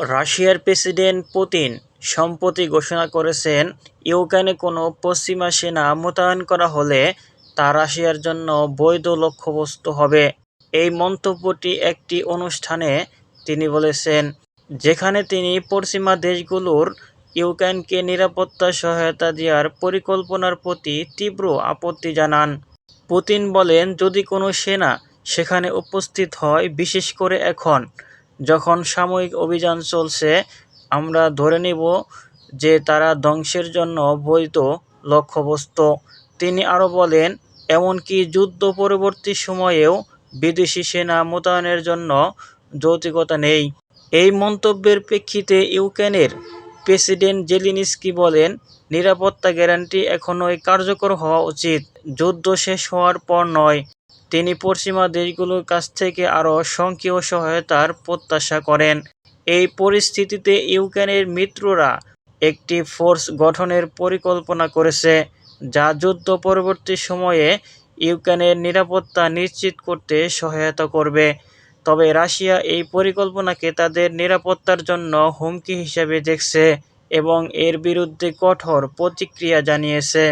রাশিয়ার president Putin সম্প্রতি ঘোষণা করেছেন, ইউক্রেনে কোনো পশ্চিমা সেনা মোতায়েন করা হলে তা রাশিয়ার জন্য বৈধ লক্ষ্যবস্তু হবে। এই মন্তব্যটি একটি অনুষ্ঠানে তিনি বলেছেন, যেখানে তিনি পশ্চিমা দেশগুলোর ইউক্রেনকে নিরাপত্তা সহায়তা দেওয়ার পরিকল্পনার প্রতি তীব্র আপত্তি জানান। পুতিন বলেন, যদি কোনো সেনা সেখানে উপস্থিত হয়, বিশেষ করে এখন যখন সাময়িক অভিযান চলছে, আমরা ধরে নেব যে তারা ধ্বংসের জন্য বৈধ লক্ষ্যবস্তু। তিনি আরও বলেন, এমনকি যুদ্ধ পরবর্তী সময়েও বিদেশি সেনা মোতায়েনের জন্য যৌক্তিকতা নেই। এই মন্তব্যের প্রেক্ষিতে ইউক্রেনের প্রেসিডেন্ট জেলেনস্কি বলেন, নিরাপত্তা গ্যারান্টি এখনই কার্যকর হওয়া উচিত, যুদ্ধ শেষ হওয়ার পর নয়। তিনি পশ্চিমা দেশগুলোর কাছ থেকে আরও সক্রিয় সহায়তার প্রত্যাশা করেন। এই পরিস্থিতিতে ইউক্রেনের মিত্ররা একটি ফোর্স গঠনের পরিকল্পনা করেছে, যা যুদ্ধ পরবর্তী সময়ে ইউক্রেনের নিরাপত্তা নিশ্চিত করতে সহায়তা করবে। তবে রাশিয়া এই পরিকল্পনাকে তাদের নিরাপত্তার জন্য হুমকি হিসেবে দেখছে এবং এর বিরুদ্ধে কঠোর প্রতিক্রিয়া জানিয়েছে।